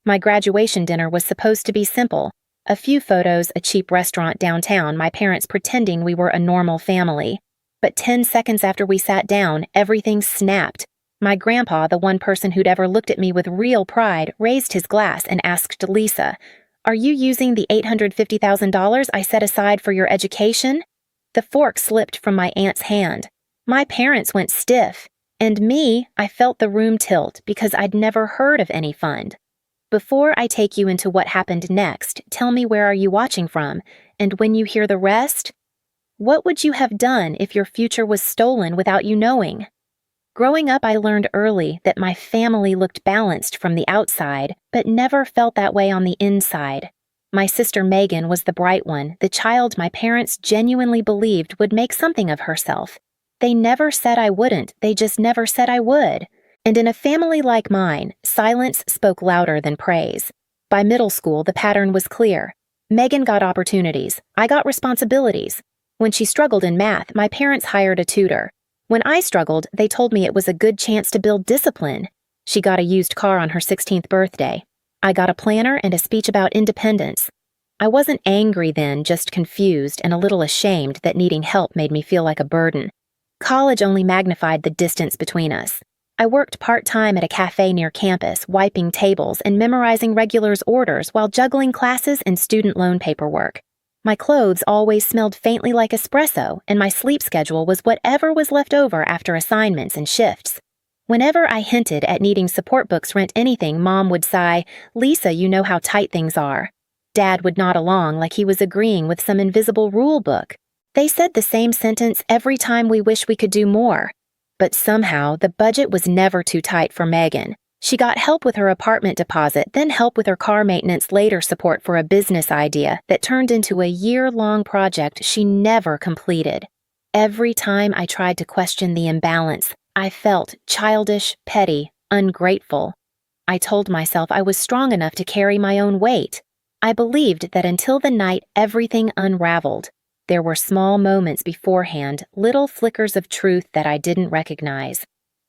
My graduation dinner was supposed to be simple. A few photos, a cheap restaurant downtown, my parents pretending we were a normal family. But 10 seconds after we sat down, everything snapped. My grandpa, the one person who'd ever looked at me with real pride, raised his glass and asked Lisa, "Are you using the $850,000 I set aside for your education?" The fork slipped from my aunt's hand. My parents went stiff. And me, I felt the room tilt because I'd never heard of any fund. Before I take you into what happened next, tell me where are you watching from, and when you hear the rest, what would you have done if your future was stolen without you knowing? Growing up, I learned early that my family looked balanced from the outside, but never felt that way on the inside. My sister Megan was the bright one, the child my parents genuinely believed would make something of herself. They never said I wouldn't, they just never said I would. And in a family like mine, silence spoke louder than praise. By middle school, the pattern was clear. Megan got opportunities, I got responsibilities. When she struggled in math, my parents hired a tutor. When I struggled, they told me it was a good chance to build discipline. She got a used car on her 16th birthday. I got a planner and a speech about independence. I wasn't angry then, just confused and a little ashamed that needing help made me feel like a burden. College only magnified the distance between us. I worked part-time at a cafe near campus, wiping tables and memorizing regulars' orders while juggling classes and student loan paperwork. My clothes always smelled faintly like espresso, and my sleep schedule was whatever was left over after assignments and shifts. Whenever I hinted at needing support books rent anything, Mom would sigh, "Lisa, you know how tight things are." Dad would nod along like he was agreeing with some invisible rule book. They said the same sentence every time we wish we could do more. But somehow, the budget was never too tight for Megan. She got help with her apartment deposit, then help with her car maintenance, later support for a business idea that turned into a year-long project she never completed. Every time I tried to question the imbalance, I felt childish, petty, ungrateful. I told myself I was strong enough to carry my own weight. I believed that until the night everything unraveled. There were small moments beforehand, little flickers of truth that I didn't recognize.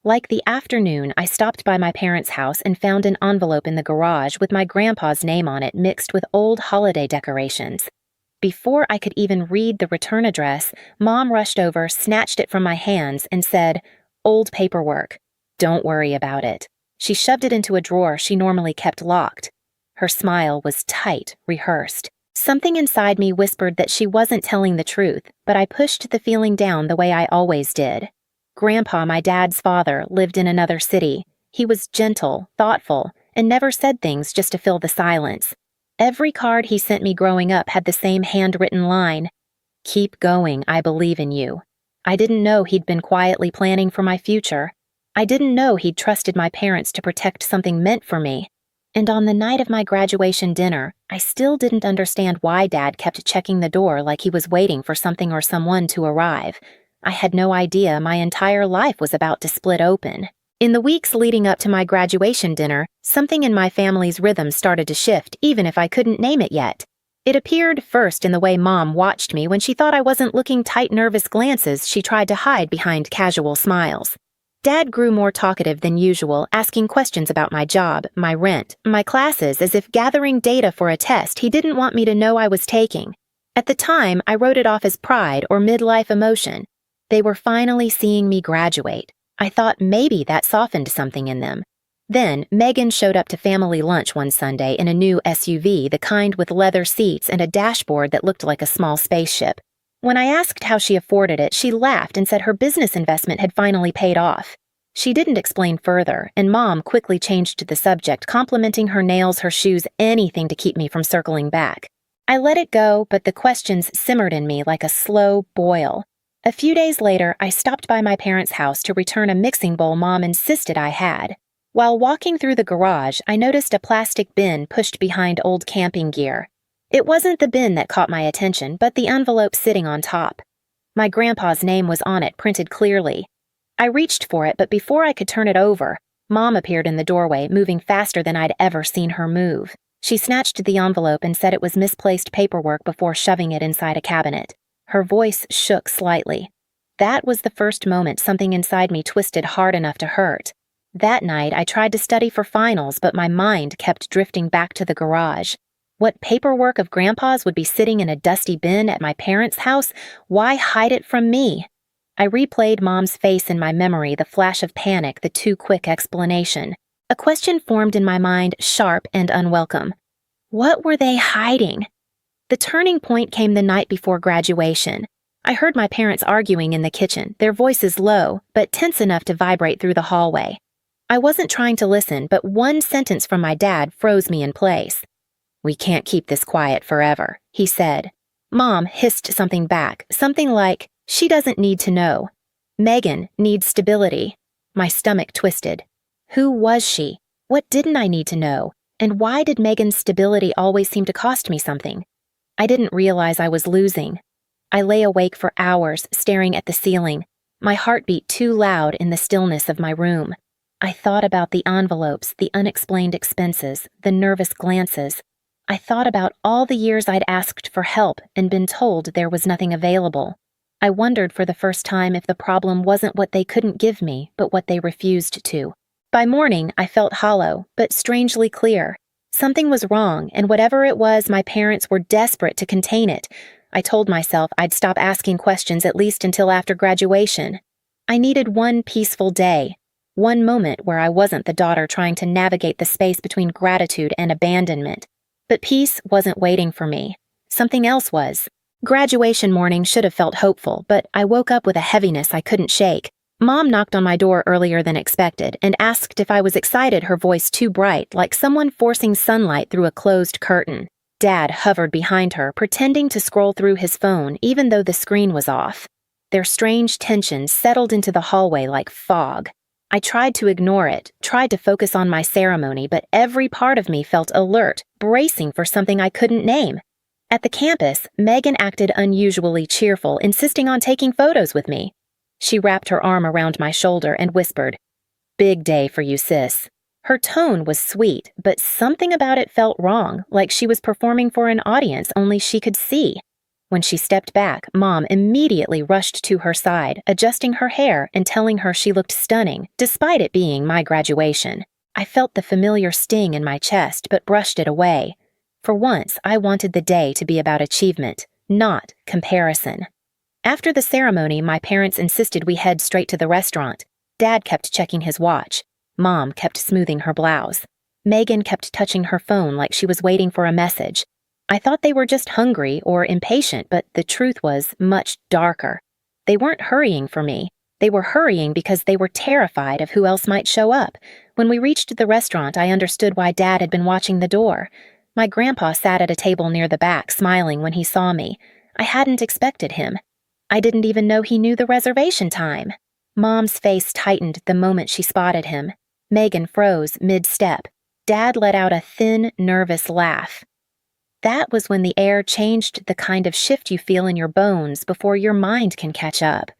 Like the afternoon, I stopped by my parents' house and found an envelope in the garage with my grandpa's name on it mixed with old holiday decorations. Before I could even read the return address, Mom rushed over, snatched it from my hands, and said, "Old paperwork. Don't worry about it." She shoved it into a drawer she normally kept locked. Her smile was tight, rehearsed. Something inside me whispered that she wasn't telling the truth, but I pushed the feeling down the way I always did. Grandpa, my dad's father, lived in another city. He was gentle, thoughtful, and never said things just to fill the silence. Every card he sent me growing up had the same handwritten line, "Keep going, I believe in you." I didn't know he'd been quietly planning for my future. I didn't know he'd trusted my parents to protect something meant for me. And on the night of my graduation dinner, I still didn't understand why Dad kept checking the door like he was waiting for something or someone to arrive. I had no idea my entire life was about to split open. In the weeks leading up to my graduation dinner, something in my family's rhythm started to shift, even if I couldn't name it yet. It appeared first in the way Mom watched me when she thought I wasn't looking, tight, nervous glances she tried to hide behind casual smiles. Dad grew more talkative than usual, asking questions about my job, my rent, my classes, as if gathering data for a test he didn't want me to know I was taking. At the time, I wrote it off as pride or midlife emotion. They were finally seeing me graduate. I thought maybe that softened something in them. Then, Megan showed up to family lunch one Sunday in a new SUV, the kind with leather seats and a dashboard that looked like a small spaceship. When I asked how she afforded it, she laughed and said her business investment had finally paid off. She didn't explain further, and Mom quickly changed the subject, complimenting her nails, her shoes, anything to keep me from circling back. I let it go, but the questions simmered in me like a slow boil. A few days later, I stopped by my parents' house to return a mixing bowl Mom insisted I had. While walking through the garage, I noticed a plastic bin pushed behind old camping gear. It wasn't the bin that caught my attention, but the envelope sitting on top. My grandpa's name was on it, printed clearly. I reached for it, but before I could turn it over, Mom appeared in the doorway, moving faster than I'd ever seen her move. She snatched the envelope and said it was misplaced paperwork before shoving it inside a cabinet. Her voice shook slightly. That was the first moment something inside me twisted hard enough to hurt. That night, I tried to study for finals, but my mind kept drifting back to the garage. What paperwork of Grandpa's would be sitting in a dusty bin at my parents' house? Why hide it from me? I replayed Mom's face in my memory, the flash of panic, the too quick explanation. A question formed in my mind, sharp and unwelcome. What were they hiding? The turning point came the night before graduation. I heard my parents arguing in the kitchen, their voices low, but tense enough to vibrate through the hallway. I wasn't trying to listen, but one sentence from my dad froze me in place. "We can't keep this quiet forever," he said. Mom hissed something back, something like, "She doesn't need to know. Megan needs stability." My stomach twisted. Who was she? What didn't I need to know? And why did Megan's stability always seem to cost me something? I didn't realize I was losing. I lay awake for hours, staring at the ceiling, my heart beat too loud in the stillness of my room. I thought about the envelopes, the unexplained expenses, the nervous glances. I thought about all the years I'd asked for help and been told there was nothing available. I wondered for the first time if the problem wasn't what they couldn't give me, but what they refused to. By morning, I felt hollow, but strangely clear. Something was wrong, and whatever it was, my parents were desperate to contain it. I told myself I'd stop asking questions at least until after graduation. I needed one peaceful day, one moment where I wasn't the daughter trying to navigate the space between gratitude and abandonment. But peace wasn't waiting for me. Something else was. Graduation morning should have felt hopeful, but I woke up with a heaviness I couldn't shake. Mom knocked on my door earlier than expected and asked if I was excited, her voice too bright, like someone forcing sunlight through a closed curtain. Dad hovered behind her, pretending to scroll through his phone even though the screen was off. Their strange tension settled into the hallway like fog. I tried to ignore it, tried to focus on my ceremony, but every part of me felt alert, bracing for something I couldn't name. At the campus, Megan acted unusually cheerful, insisting on taking photos with me. She wrapped her arm around my shoulder and whispered, "Big day for you, sis." Her tone was sweet, but something about it felt wrong, like she was performing for an audience only she could see. When she stepped back, Mom immediately rushed to her side, adjusting her hair and telling her she looked stunning, despite it being my graduation. I felt the familiar sting in my chest, but brushed it away. For once, I wanted the day to be about achievement, not comparison. After the ceremony, my parents insisted we head straight to the restaurant. Dad kept checking his watch. Mom kept smoothing her blouse. Megan kept touching her phone like she was waiting for a message. I thought they were just hungry or impatient, but the truth was much darker. They weren't hurrying for me. They were hurrying because they were terrified of who else might show up. When we reached the restaurant, I understood why Dad had been watching the door. My grandpa sat at a table near the back, smiling when he saw me. I hadn't expected him. I didn't even know he knew the reservation time. Mom's face tightened the moment she spotted him. Megan froze mid-step. Dad let out a thin, nervous laugh. That was when the air changed, the kind of shift you feel in your bones before your mind can catch up.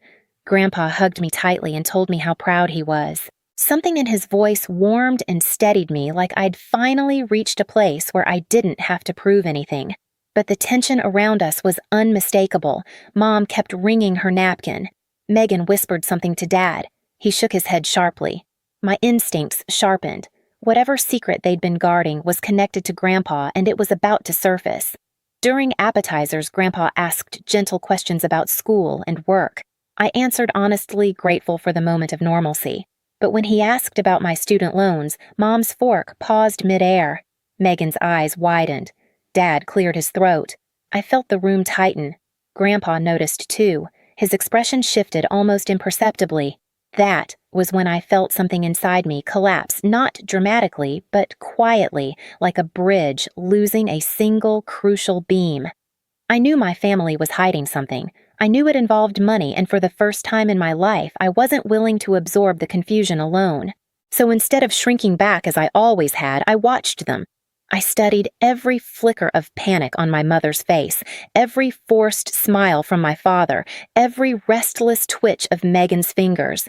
Grandpa hugged me tightly and told me how proud he was. Something in his voice warmed and steadied me, like I'd finally reached a place where I didn't have to prove anything. But the tension around us was unmistakable. Mom kept wringing her napkin. Megan whispered something to Dad. He shook his head sharply. My instincts sharpened. Whatever secret they'd been guarding was connected to Grandpa, and it was about to surface. During appetizers, Grandpa asked gentle questions about school and work. I answered honestly, grateful for the moment of normalcy. But when he asked about my student loans, Mom's fork paused midair. Megan's eyes widened. Dad cleared his throat. I felt the room tighten. Grandpa noticed too. His expression shifted almost imperceptibly. That was when I felt something inside me collapse, not dramatically, but quietly, like a bridge losing a single crucial beam. I knew my family was hiding something. I knew it involved money, and for the first time in my life, I wasn't willing to absorb the confusion alone. So instead of shrinking back as I always had, I watched them. I studied every flicker of panic on my mother's face, every forced smile from my father, every restless twitch of Megan's fingers.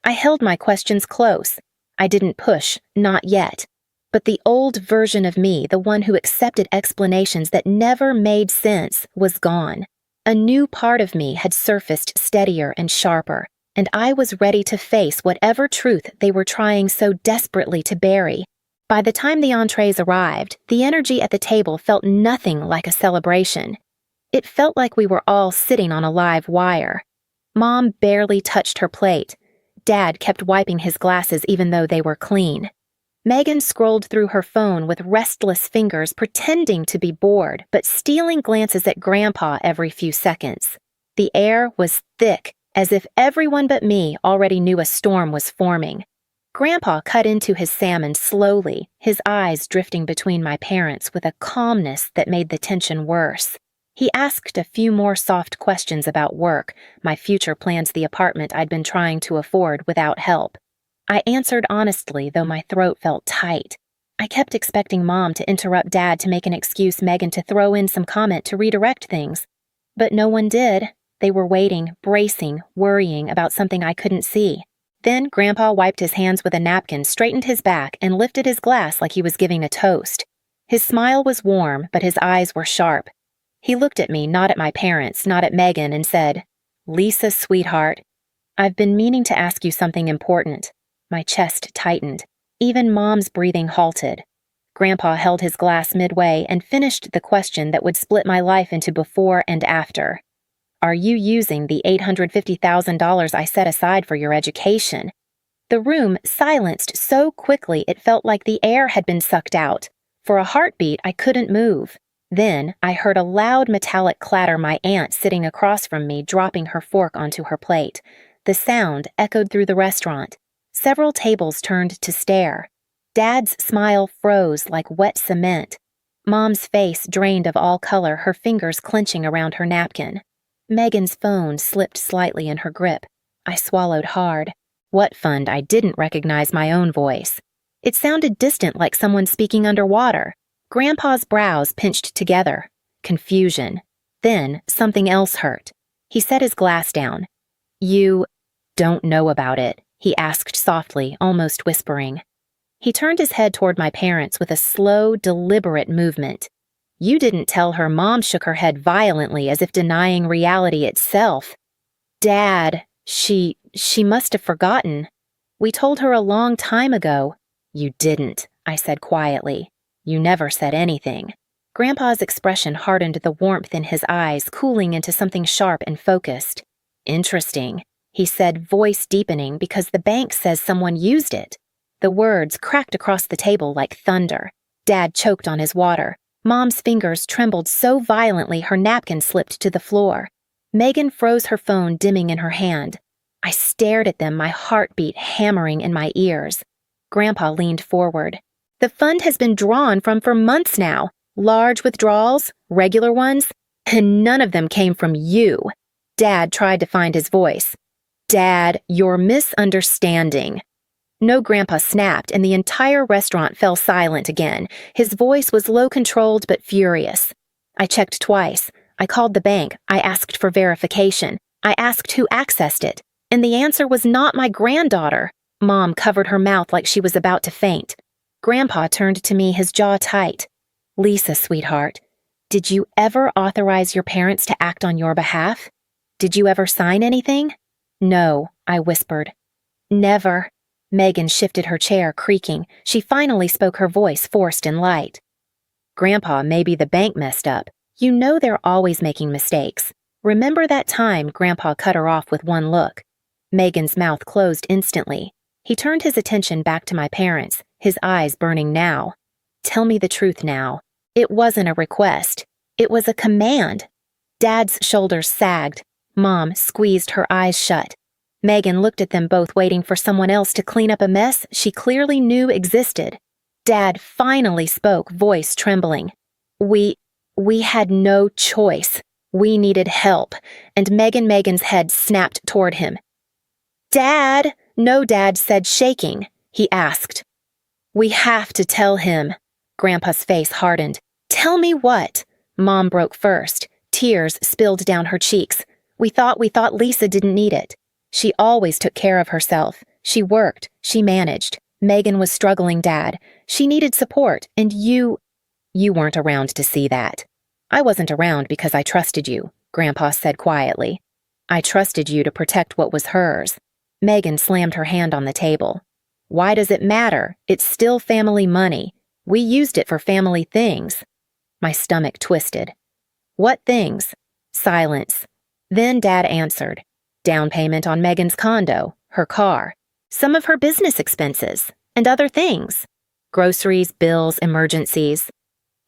I held my questions close. I didn't push, not yet. But the old version of me, the one who accepted explanations that never made sense, was gone. A new part of me had surfaced, steadier and sharper. and I was ready to face whatever truth they were trying so desperately to bury. By the time the entrees arrived, the energy at the table felt nothing like a celebration. It felt like we were all sitting on a live wire. Mom barely touched her plate. Dad kept wiping his glasses even though they were clean. Megan scrolled through her phone with restless fingers, pretending to be bored, but stealing glances at Grandpa every few seconds. The air was thick, as if everyone but me already knew a storm was forming. Grandpa cut into his salmon slowly, his eyes drifting between my parents with a calmness that made the tension worse. He asked a few more soft questions about work, my future plans, the apartment I'd been trying to afford without help. I answered honestly, though my throat felt tight. I kept expecting Mom to interrupt Dad to make an excuse, Megan to throw in some comment to redirect things. But no one did. They were waiting, bracing, worrying about something I couldn't see. Then Grandpa wiped his hands with a napkin, straightened his back, and lifted his glass like he was giving a toast. His smile was warm, but his eyes were sharp. He looked at me, not at my parents, not at Megan, and said, "Lisa, sweetheart, I've been meaning to ask you something important." My chest tightened. Even Mom's breathing halted. Grandpa held his glass midway and finished the question that would split my life into before and after. "Are you using the $850,000 I set aside for your education?" The room silenced so quickly it felt like the air had been sucked out. For a heartbeat, I couldn't move. Then I heard a loud metallic clatter, my aunt sitting across from me dropping her fork onto her plate. The sound echoed through the restaurant. Several tables turned to stare. Dad's smile froze like wet cement. Mom's face drained of all color, her fingers clenching around her napkin. Megan's phone slipped slightly in her grip. I swallowed hard. What fund I didn't recognize my own voice. It sounded distant, like someone speaking underwater. Grandpa's brows pinched together. Confusion. Then something else hurt. He set his glass down. "You don't know about it?" he asked softly, almost whispering. He turned his head toward my parents with a slow, deliberate movement. "You didn't tell her?" Mom shook her head violently, as if denying reality itself. "Dad, she must have forgotten. We told her a long time ago." "You didn't," I said quietly. "You never said anything." Grandpa's expression hardened, the warmth in his eyes cooling into something sharp and focused. "Interesting," he said, voice deepening, "because the bank says someone used it." The words cracked across the table like thunder. Dad choked on his water. Mom's fingers trembled so violently her napkin slipped to the floor. Megan froze her phone, dimming in her hand. I stared at them, my heartbeat hammering in my ears. Grandpa leaned forward. "The fund has been drawn from for months now. Large withdrawals, regular ones, and none of them came from you." Dad tried to find his voice. "Dad, you're misunderstanding." No, Grandpa snapped, and the entire restaurant fell silent again. His voice was low-controlled but furious. I checked twice. I called the bank. I asked for verification. I asked who accessed it. And the answer was not my granddaughter. Mom covered her mouth like she was about to faint. Grandpa turned to me, his jaw tight. "Lisa, sweetheart, did you ever authorize your parents to act on your behalf? Did you ever sign anything?" "No," I whispered. "Never." Megan shifted her chair, creaking. She finally spoke, her voice forced and light. "Grandpa, maybe the bank messed up. You know they're always making mistakes. Remember that time?" Grandpa cut her off with one look. Megan's mouth closed instantly. He turned his attention back to my parents, his eyes burning now. "Tell me the truth now." It wasn't a request. It was a command. Dad's shoulders sagged. Mom squeezed her eyes shut. Megan looked at them both, waiting for someone else to clean up a mess she clearly knew existed. Dad finally spoke, voice trembling. We had no choice. We needed help." And Megan's head snapped toward him. "Dad!" "No," Dad said, shaking. He asked. "We have to tell him." Grandpa's face hardened. "Tell me what?" Mom broke first. Tears spilled down her cheeks. We thought Lisa didn't need it. She always took care of herself. She worked. She managed. Megan was struggling, Dad. She needed support, and you weren't around to see that." "I wasn't around because I trusted you," Grandpa said quietly. "I trusted you to protect what was hers." Megan slammed her hand on the table. Why does it matter? It's still family money. We used it for family things. My stomach twisted. What things? Silence. Then Dad answered. Down payment on Megan's condo, her car, some of her business expenses, and other things. Groceries, bills, emergencies.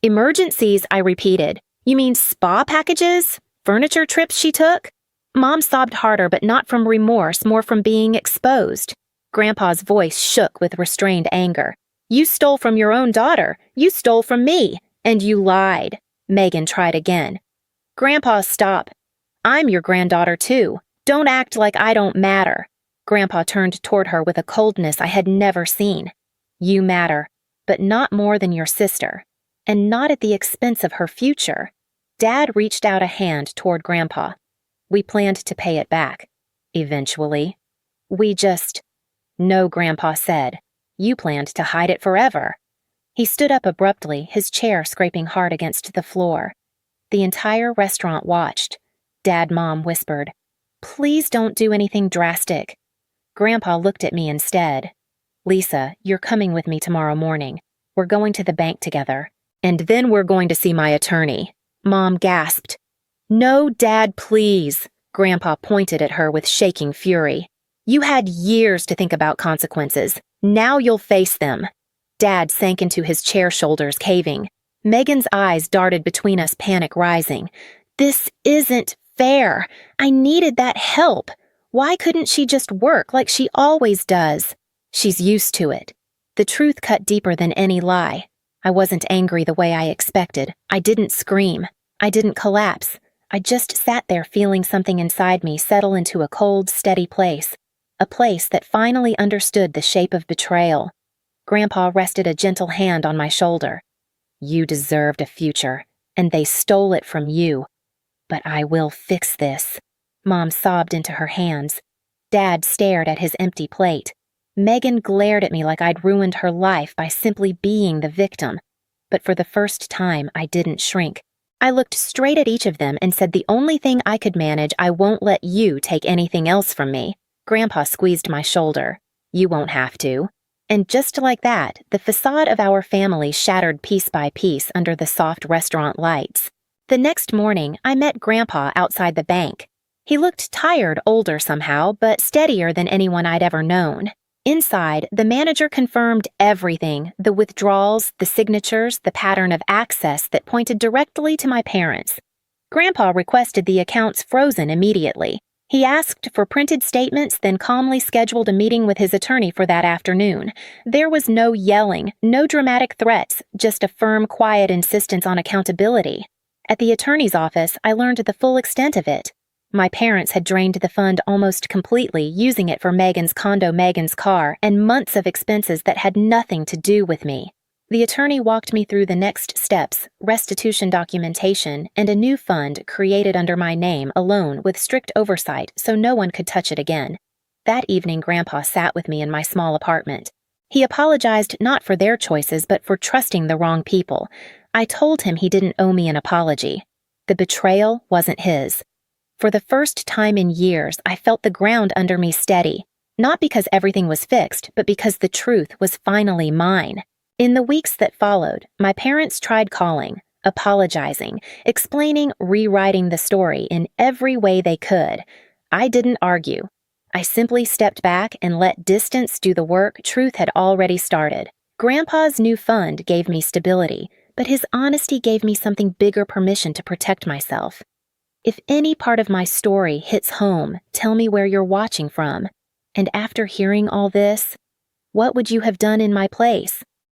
Emergencies, I repeated. You mean spa packages? Furniture trips she took? Mom sobbed harder, but not from remorse, more from being exposed. Grandpa's voice shook with restrained anger. You stole from your own daughter. You stole from me. And you lied. Megan tried again. Grandpa, stop. I'm your granddaughter, too. Don't act like I don't matter. Grandpa turned toward her with a coldness I had never seen. You matter, but not more than your sister. And not at the expense of her future. Dad reached out a hand toward Grandpa. We planned to pay it back. Eventually. No, Grandpa said. You planned to hide it forever. He stood up abruptly, his chair scraping hard against the floor. The entire restaurant watched. Mom whispered, Please don't do anything drastic. Grandpa looked at me instead. Lisa, you're coming with me tomorrow morning. We're going to the bank together. And then we're going to see my attorney. Mom gasped. No, Dad, please. Grandpa pointed at her with shaking fury. You had years to think about consequences. Now you'll face them. Dad sank into his chair shoulders, caving. Megan's eyes darted between us, panic rising. This isn't fair. I needed that help. Why couldn't she just work like she always does? She's used to it. The truth cut deeper than any lie. I wasn't angry the way I expected. I didn't scream. I didn't collapse. I just sat there feeling something inside me settle into a cold, steady place. A place that finally understood the shape of betrayal. Grandpa rested a gentle hand on my shoulder. You deserved a future, and they stole it from you. But I will fix this. Mom sobbed into her hands. Dad stared at his empty plate. Megan glared at me like I'd ruined her life by simply being the victim. But for the first time, I didn't shrink. I looked straight at each of them and said the only thing I could manage, I won't let you take anything else from me. Grandpa squeezed my shoulder. You won't have to. And just like that, the facade of our family shattered piece by piece under the soft restaurant lights. The next morning, I met Grandpa outside the bank. He looked tired, older somehow, but steadier than anyone I'd ever known. Inside, the manager confirmed everything, the withdrawals, the signatures, the pattern of access that pointed directly to my parents. Grandpa requested the accounts frozen immediately. He asked for printed statements, then calmly scheduled a meeting with his attorney for that afternoon. There was no yelling, no dramatic threats, just a firm, quiet insistence on accountability. At the attorney's office, I learned the full extent of it. My parents had drained the fund almost completely, using it for Megan's condo, Megan's car, and months of expenses that had nothing to do with me. The attorney walked me through the next steps, restitution documentation, and a new fund created under my name alone with strict oversight so no one could touch it again. That evening, Grandpa sat with me in my small apartment. He apologized not for their choices but for trusting the wrong people. I told him he didn't owe me an apology. The betrayal wasn't his. For the first time in years, I felt the ground under me steady, not because everything was fixed, but because the truth was finally mine. In the weeks that followed, my parents tried calling, apologizing, explaining, rewriting the story in every way they could. I didn't argue. I simply stepped back and let distance do the work truth had already started. Grandpa's new fund gave me stability, but his honesty gave me something bigger: permission to protect myself. If any part of my story hits home, tell me where you're watching from. And after hearing all this, what would you have done in my place?